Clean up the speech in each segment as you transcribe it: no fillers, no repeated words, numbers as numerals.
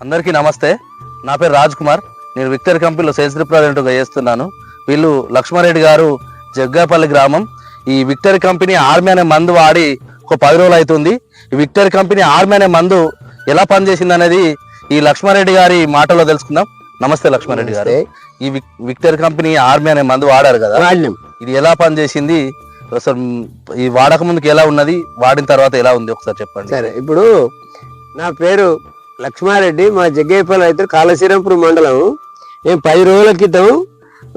అందరికీ నమస్తే. నా పేరు రాజ్ కుమార్. నేను విక్టరీ కంపెనీలో సేల్స్ రిప్రజెంటేటివ్గా చేస్తున్నాను. వీళ్ళు లక్ష్మారెడ్డి గారు, జగ్గాపల్లి గ్రామం. ఈ విక్టరీ కంపెనీ ఆర్మీ అనే మందు వాడి ఒక 10 రోజులు అవుతుంది. ఈ విక్టరీ కంపెనీ ఆర్మీ అనే మందు ఎలా పనిచేసింది అనేది ఈ లక్ష్మారెడ్డి గారి మాటలో తెలుసుకుందాం. నమస్తే లక్ష్మారెడ్డి గారు. ఈ విక్టరీ కంపెనీ ఆర్మీ అనే మందు వాడారు కదా, ఇది ఎలా పనిచేసింది, అసలు ఈ వాడక ముందుకు ఎలా ఉన్నది, వాడిన తర్వాత ఎలా ఉంది ఒకసారి చెప్పండి. సరే, ఇప్పుడు నా పేరు లక్ష్మారెడ్డి, మా జగ్గేపల్లి అయితే కాళశ్రీరాంపురం మండలం. నేను 10 రోజుల క్రితం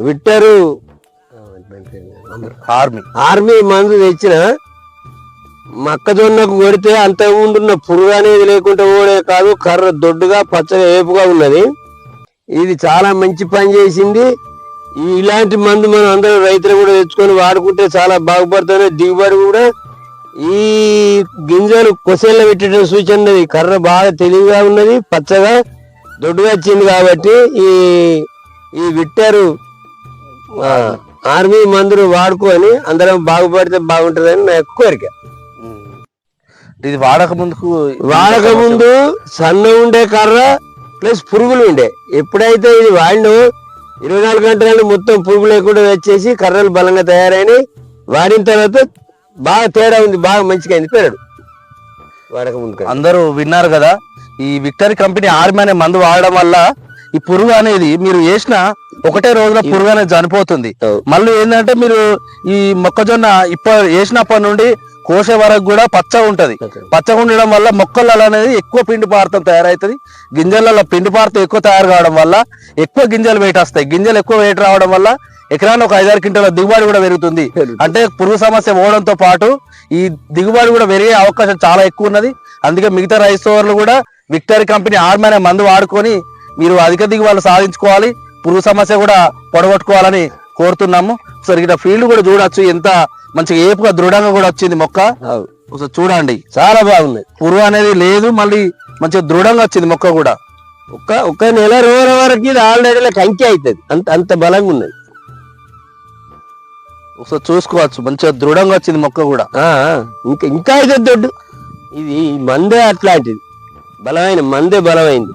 విక్టరు ఆర్మీ మందు తెచ్చిన మొక్కజొన్నకు కొడితే అంత ముందున్న పురుగు అనేది లేకుండా ఓడే కాదు, కర్ర దొడ్డుగా పచ్చగా ఏపుగా ఉన్నది. ఇది చాలా మంచి పని చేసింది. ఇలాంటి మందు మనం అందరూ రైతులు కూడా తెచ్చుకొని వాడుకుంటే చాలా బాగుపడుతుంది. దిగుబడి కూడా ఈ గింజలు కొసెల్లో పెట్టడం సూచన, కర్ర బాగా తెలివిగా ఉన్నది, పచ్చగా దొడ్డుగా వచ్చింది. కాబట్టి ఈ విక్టరు ఆర్మీ మందులు వాడుకొని అందరం బాగుపడితే బాగుంటుందని నా కోరిక. ఇది వాడక ముందు సన్న ఉండే కర్ర ప్లస్ పురుగులు ఉండే. ఎప్పుడైతే ఇది వాడినో 24 గంటల మొత్తం పురుగు లేకుండా వచ్చేసి కర్రలు బలంగా తయారైనాయి. వాడిన తర్వాత బాగా తేడా ఉంది, బాగా మంచిగా అయింది పేరు వాడక ముందు. అందరూ విన్నారు కదా, ఈ విక్టరీ కంపెనీ ఆర్మీ అనే మందు వాడడం వల్ల ఈ పురుగు అనేది మీరు వేసిన ఒకటే రోజున పురుగు అనేది చనిపోతుంది. మళ్ళీ ఏంటంటే మీరు ఈ మొక్కజొన్న వేసినప్పటి నుండి కోసే వరకు కూడా పచ్చగా ఉంటది. పచ్చగా ఉండడం వల్ల మొక్కలలో అనేది ఎక్కువ పిండి పారుతం తయారవుతుంది. గింజలలో పిండి పారుతం ఎక్కువ తయారు కావడం వల్ల ఎక్కువ గింజలు వెయిట్ వస్తాయి. గింజలు ఎక్కువ వెయిట్ రావడం వల్ల ఎకరాన్ని ఒక 5-6 క్వింటాల దిగుబడి కూడా పెరుగుతుంది. అంటే పురుగు సమస్య పోవడంతో పాటు ఈ దిగుబడి కూడా పెరిగే అవకాశం చాలా ఎక్కువ ఉన్నది. అందుకే మిగతా రైస్ సోదరులు కూడా విక్టరీ కంపెనీ ఆర్మీ అనే మందు వాడుకొని మీరు అధిక దిగుబడులు సాధించుకోవాలి, పురుగు సమస్య కూడా పొడగొట్టుకోవాలని కోరుతున్నాము. ఒకసారి ఇక్కడ ఫీల్డ్ కూడా చూడొచ్చు, ఎంత మంచిగా ఏపుగా దృఢంగా కూడా వచ్చింది మొక్క. ఒకసారి చూడండి, చాలా బాగుంది. పురుగు అనేది లేదు, మళ్ళీ మంచిగా దృఢంగా వచ్చింది మొక్క కూడా. ఒక్క నెల రోజుల వరకు ఇది ఆల్రెడీ కంకి అవుతుంది, అంత బలంగా ఉన్నది. ఒకసారి చూసుకోవచ్చు, మంచిగా దృఢంగా వచ్చింది మొక్క కూడా. ఇంకా అయితే దొడ్డు. ఇది మందే అట్లాంటిది, బలమైన మందే బలమైంది.